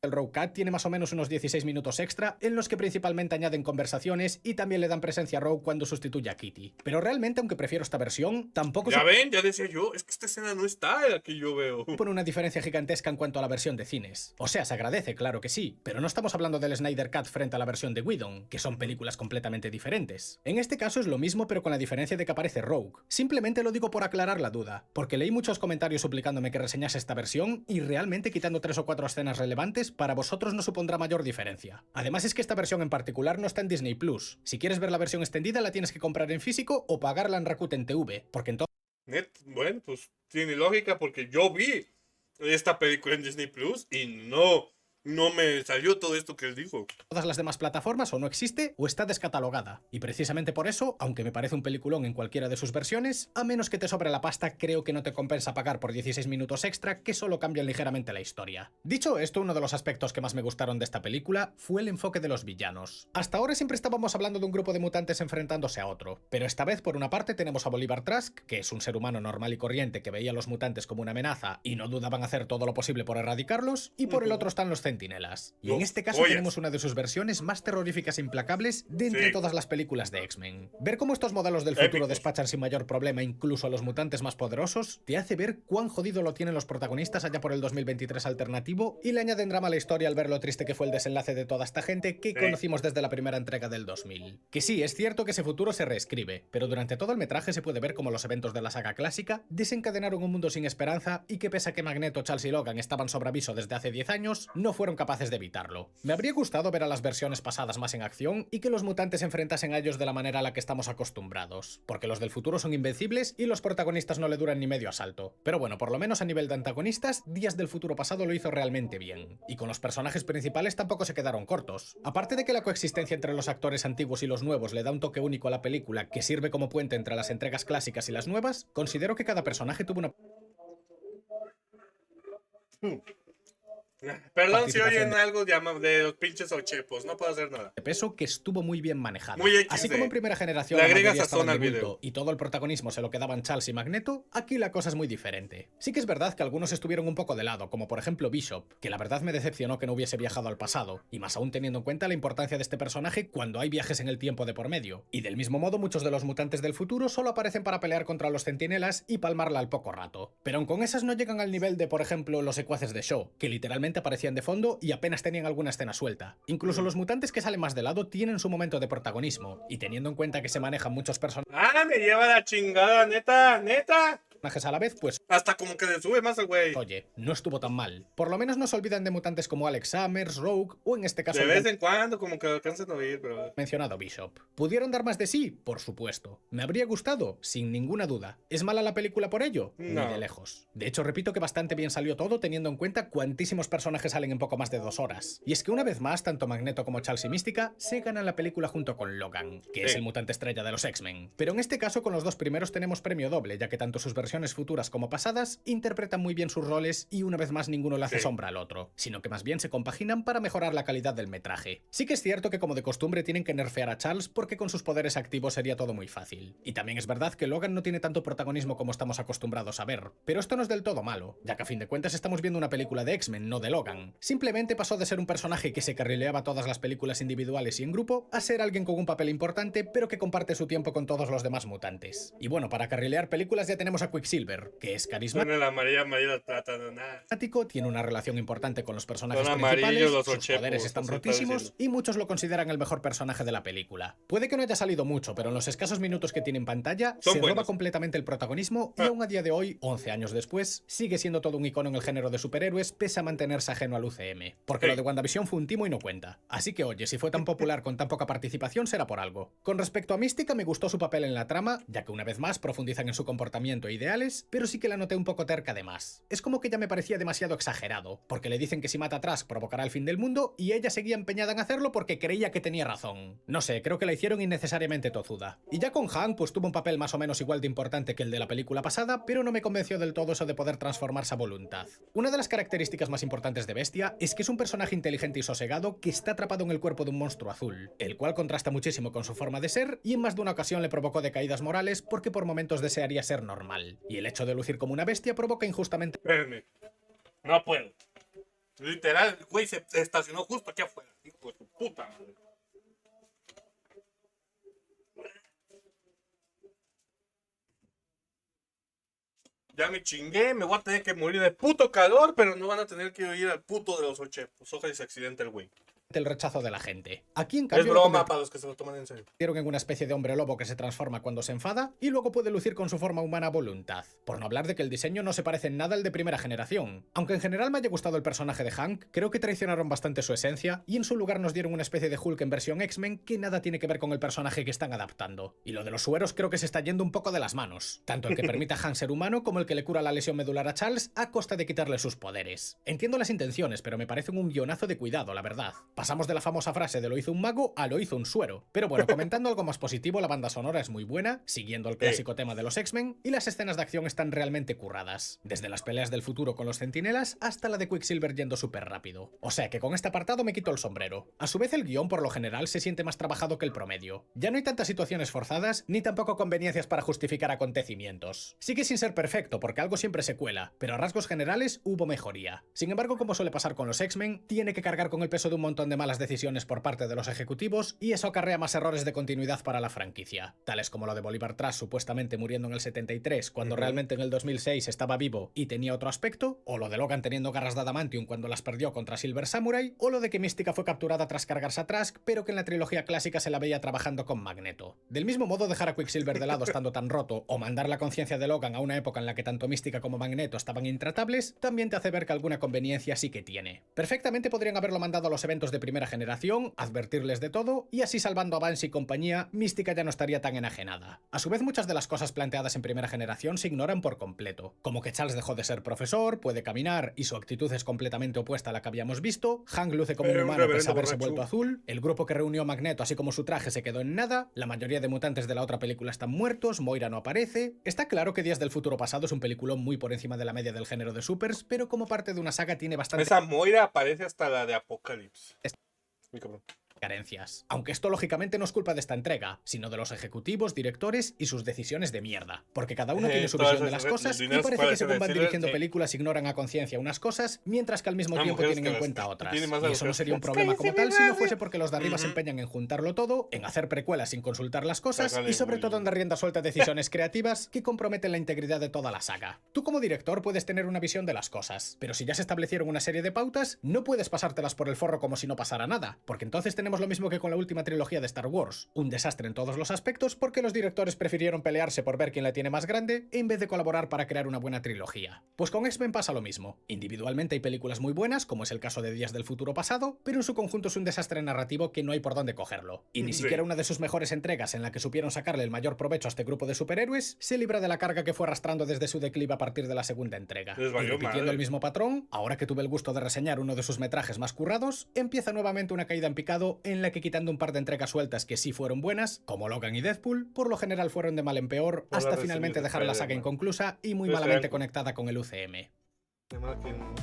el Rogue Cut tiene más o menos unos 16 minutos extra, en los que principalmente añaden conversaciones y también le dan presencia a Rogue cuando sustituye a Kitty. Pero realmente, aunque prefiero esta versión, tampoco Ya ven, ya decía yo, es que esta escena no está en la que yo veo. supone una diferencia gigantesca en cuanto a la versión de cines. O sea, se agradece, claro que sí, pero no estamos hablando del Snyder Cut frente a la versión de Whedon, que son películas completamente diferentes. En este caso es lo mismo, pero con la diferencia de que aparece Rogue. Simplemente lo digo por aclarar la duda, porque leí muchos comentarios suplicándome que reseñase esta versión y realmente quitando 3 o 4 escenas relevantes, para vosotros no supondrá mayor diferencia. Además es que esta versión en particular no está en Disney Plus. Si quieres ver la versión extendida la tienes que comprar en físico o pagarla en Rakuten TV, porque entonces Bueno, pues tiene lógica porque yo vi esta película en Disney Plus y no no me salió todo esto que él dijo. todas las demás plataformas o no existe o está descatalogada. Y precisamente por eso, aunque me parece un peliculón en cualquiera de sus versiones, a menos que te sobre la pasta, creo que no te compensa pagar por 16 minutos extra que solo cambian ligeramente la historia. Dicho esto, uno de los aspectos que más me gustaron de esta película fue el enfoque de los villanos. Hasta ahora siempre estábamos hablando de un grupo de mutantes enfrentándose a otro, pero esta vez por una parte tenemos a Bolivar Trask, que es un ser humano normal y corriente que veía a los mutantes como una amenaza y no dudaban hacer todo lo posible por erradicarlos, y por el otro están los centinelas. Y en este caso tenemos una de sus versiones más terroríficas e implacables de entre todas las películas de X-Men. Ver cómo estos modelos del futuro despachan sin mayor problema incluso a los mutantes más poderosos te hace ver cuán jodido lo tienen los protagonistas allá por el 2023 alternativo, y le añaden drama a la historia al ver lo triste que fue el desenlace de toda esta gente que conocimos desde la primera entrega del 2000. Que sí, es cierto que ese futuro se reescribe, pero durante todo el metraje se puede ver cómo los eventos de la saga clásica desencadenaron un mundo sin esperanza y que pese a que Magneto, Charles y Logan estaban sobre aviso desde hace 10 años, no fueron capaces de evitarlo. Me habría gustado ver a las versiones pasadas más en acción y que los mutantes se enfrentasen a ellos de la manera a la que estamos acostumbrados, porque los del futuro son invencibles y los protagonistas no le duran ni medio asalto. Pero bueno, por lo menos a nivel de antagonistas, Días del Futuro Pasado lo hizo realmente bien. Y con los personajes principales tampoco se quedaron cortos. Aparte de que la coexistencia entre los actores antiguos y los nuevos le da un toque único a la película que sirve como puente entre las entregas clásicas y las nuevas, considero que cada personaje tuvo una Perdón si oyen algo de los pinches ochepos, no puedo hacer nada. de peso que estuvo muy bien manejada. Muy XD. Así como en primera generación Le la agregas mayoría sazón estaban de al bulto video. y todo el protagonismo se lo quedaban Charles y Magneto, aquí la cosa es muy diferente. Sí que es verdad que algunos estuvieron un poco de lado, como por ejemplo Bishop, que la verdad me decepcionó que no hubiese viajado al pasado, y más aún teniendo en cuenta la importancia de este personaje cuando hay viajes en el tiempo de por medio. Y del mismo modo, muchos de los mutantes del futuro solo aparecen para pelear contra los centinelas y palmarla al poco rato. Pero aun con esas no llegan al nivel de, por ejemplo, los secuaces de Shaw, que literalmente aparecían de fondo y apenas tenían alguna escena suelta. Incluso los mutantes que salen más de lado tienen su momento de protagonismo, y teniendo en cuenta que se manejan muchos personajes ¡Ah, me lleva la chingada, neta! a la vez, pues Hasta como que le sube más el güey. oye, no estuvo tan mal. Por lo menos no se olvidan de mutantes como Alex Summers, Rogue o en este caso De el vez en cuando como que alcanzan a oír, pero... mencionado Bishop. ¿Pudieron dar más de sí? Por supuesto. ¿Me habría gustado? Sin ninguna duda. ¿Es mala la película por ello? No. Ni de lejos. De hecho, repito que bastante bien salió todo teniendo en cuenta cuantísimos personajes salen en poco más de 2 horas. Y es que una vez más, tanto Magneto como Charles y Mística se ganan la película junto con Logan, que es el mutante estrella de los X-Men. Pero en este caso con los dos primeros tenemos premio doble, ya que tanto sus versiones futuras como pasadas interpretan muy bien sus roles y una vez más ninguno le hace sombra al otro, sino que más bien se compaginan para mejorar la calidad del metraje. Sí que es cierto que como de costumbre tienen que nerfear a Charles porque con sus poderes activos sería todo muy fácil. Y también es verdad que Logan no tiene tanto protagonismo como estamos acostumbrados a ver, pero esto no es del todo malo, ya que a fin de cuentas estamos viendo una película de X-Men, no de Logan. Simplemente pasó de ser un personaje que se carrileaba todas las películas individuales y en grupo a ser alguien con un papel importante pero que comparte su tiempo con todos los demás mutantes. Y bueno, para carrilear películas ya tenemos a Quicksilver, que es carismático, Bueno, la María la trata de nada. tiene una relación importante con los personajes Son principales, amarillos los sus ochepos, poderes están así para rotísimos decirlo. y muchos lo consideran el mejor personaje de la película. Puede que no haya salido mucho, pero en los escasos minutos que tiene en pantalla Son se roba buenos. completamente el protagonismo y aún a día de hoy, 11 años después, sigue siendo todo un icono en el género de superhéroes pese a mantenerse ajeno al UCM. Porque lo de WandaVision fue un timo y no cuenta. Así que oye, si fue tan popular con tan poca participación será por algo. Con respecto a Mística me gustó su papel en la trama, ya que una vez más profundizan en su comportamiento e ideales, pero sí que la noté un poco terca de más. Es como que ya me parecía demasiado exagerado, porque le dicen que si mata a Trask provocará el fin del mundo y ella seguía empeñada en hacerlo porque creía que tenía razón. No sé, creo que la hicieron innecesariamente tozuda. Y ya con Hank pues tuvo un papel más o menos igual de importante que el de la película pasada, pero no me convenció del todo eso de poder transformarse a voluntad. Una de las características más importantes de Bestia es que es un personaje inteligente y sosegado que está atrapado en el cuerpo de un monstruo azul, el cual contrasta muchísimo con su forma de ser y en más de una ocasión le provocó decaídas morales porque por momentos desearía ser normal. Y el hecho de lucir como una bestia provoca injustamente Espérenme. No puedo. Literal, el güey se estacionó justo aquí afuera. Hijo de su puta madre. Ya me chingué, me voy a tener que morir de puto calor, pero no van a tener que ir al puto de los ochepos. Ojalá y se accidente el güey. el rechazo de la gente. Aquí, en Es cambio, broma para los que se lo toman en serio. convirtieron en una especie de hombre lobo que se transforma cuando se enfada y luego puede lucir con su forma humana a voluntad. Por no hablar de que el diseño no se parece en nada al de primera generación. Aunque en general me haya gustado el personaje de Hank, creo que traicionaron bastante su esencia y en su lugar nos dieron una especie de Hulk en versión X-Men que nada tiene que ver con el personaje que están adaptando. Y lo de los sueros creo que se está yendo un poco de las manos. Tanto el que permite a Hank ser humano como el que le cura la lesión medular a Charles a costa de quitarle sus poderes. Entiendo las intenciones, pero me parecen un guionazo de cuidado, la verdad. Pasamos de la famosa frase de lo hizo un mago a lo hizo un suero. Pero bueno, comentando algo más positivo, la banda sonora es muy buena, siguiendo el clásico tema de los X-Men, y las escenas de acción están realmente curradas. Desde las peleas del futuro con los centinelas hasta la de Quicksilver yendo súper rápido. O sea que con este apartado me quito el sombrero. A su vez el guión por lo general se siente más trabajado que el promedio. Ya no hay tantas situaciones forzadas, ni tampoco conveniencias para justificar acontecimientos. Sigue sin ser perfecto, porque algo siempre se cuela, pero a rasgos generales hubo mejoría. Sin embargo, como suele pasar con los X-Men, tiene que cargar con el peso de un montón de malas decisiones por parte de los ejecutivos, y eso acarrea más errores de continuidad para la franquicia, tales como lo de Bolívar Trash supuestamente muriendo en el 73 cuando realmente en el 2006 estaba vivo y tenía otro aspecto, o lo de Logan teniendo garras de adamantium cuando las perdió contra Silver Samurai, o lo de que Mística fue capturada tras cargarse a Trask, pero que en la trilogía clásica se la veía trabajando con Magneto. Del mismo modo, dejar a Quicksilver de lado estando tan roto, o mandar la conciencia de Logan a una época en la que tanto Mística como Magneto estaban intratables, también te hace ver que alguna conveniencia sí que tiene. Perfectamente podrían haberlo mandado a los eventos de primera generación, advertirles de todo, y así salvando a Vance y compañía, Mística ya no estaría tan enajenada. A su vez, muchas de las cosas planteadas en primera generación se ignoran por completo, como que Charles dejó de ser profesor, puede caminar y su actitud es completamente opuesta a la que habíamos visto, Hank luce como un humano pese a haberse vuelto azul, el grupo que reunió Magneto así como su traje se quedó en nada, la mayoría de mutantes de la otra película están muertos, Moira no aparece. Está claro que Días del Futuro Pasado es un peliculón muy por encima de la media del género de supers, pero como parte de una saga tiene bastante Esa Moira aparece hasta la de Apocalypse. Mi cabrón. carencias. Aunque esto lógicamente no es culpa de esta entrega, sino de los ejecutivos, directores y sus decisiones de mierda. Porque cada uno tiene su Todas visión de esas las cosas y líneas parece que parecen según van decirle, dirigiendo películas ignoran a conciencia unas cosas, mientras que al mismo tiempo mujeres tienen que en las- cuenta otras. tienen más Y eso no agujeros. sería un problema como tal si no fuese porque los de arriba se Ujú. empeñan en juntarlo todo, en hacer precuelas sin consultar las cosas Sácale y sobre bullying. todo en dar rienda suelta a decisiones creativas que comprometen la integridad de toda la saga. Tú como director puedes tener una visión de las cosas, pero si ya se establecieron una serie de pautas, no puedes pasártelas por el forro como si no pasara nada, porque entonces tenemos lo mismo que con la última trilogía de Star Wars, un desastre en todos los aspectos porque los directores prefirieron pelearse por ver quién la tiene más grande en vez de colaborar para crear una buena trilogía. Pues con X-Men pasa lo mismo. Individualmente hay películas muy buenas, como es el caso de Días del Futuro Pasado, pero en su conjunto es un desastre narrativo que no hay por dónde cogerlo. Y ni Sí. siquiera una de sus mejores entregas en la que supieron sacarle el mayor provecho a este grupo de superhéroes se libra de la carga que fue arrastrando desde su declive a partir de la segunda entrega. Les Y valió repitiendo madre. el mismo patrón, ahora que tuve el gusto de reseñar uno de sus metrajes más currados, empieza nuevamente una caída en picado en la que quitando un par de entregas sueltas que sí fueron buenas, como Logan y Deadpool, por lo general fueron de mal en peor, Por hasta las finalmente reseñas de dejar la saga Spider-Man. inconclusa y muy Pues malamente eran- conectada con el UCM. De manera que no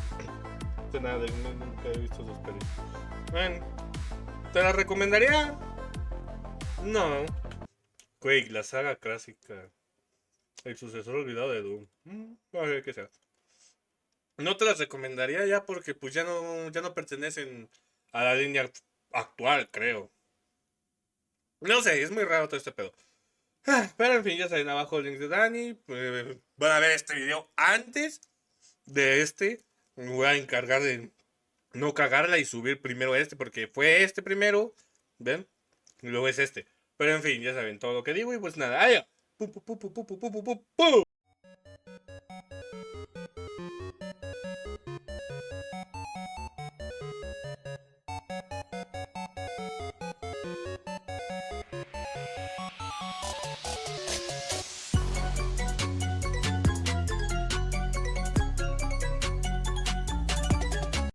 sé nada de él, nunca he visto sus películas. Bueno, ¿te la recomendaría? No. Quake, la saga clásica. El sucesor olvidado de Doom. A ver qué sea. No te las recomendaría ya porque pues ya no pertenecen a la línea actual, creo. No sé, es muy raro todo este pedo. Pero en fin, ya saben, abajo el link de Dani. Van a ver este video antes de este. Me voy a encargar de no cagarla y subir primero este porque fue este primero. ¿Ven? Y luego es este. Pero en fin, ya saben todo lo que digo y pues nada. ¡Ay! ¡Pu, pu, pu, pu, pu, pu, pu, pu, pu!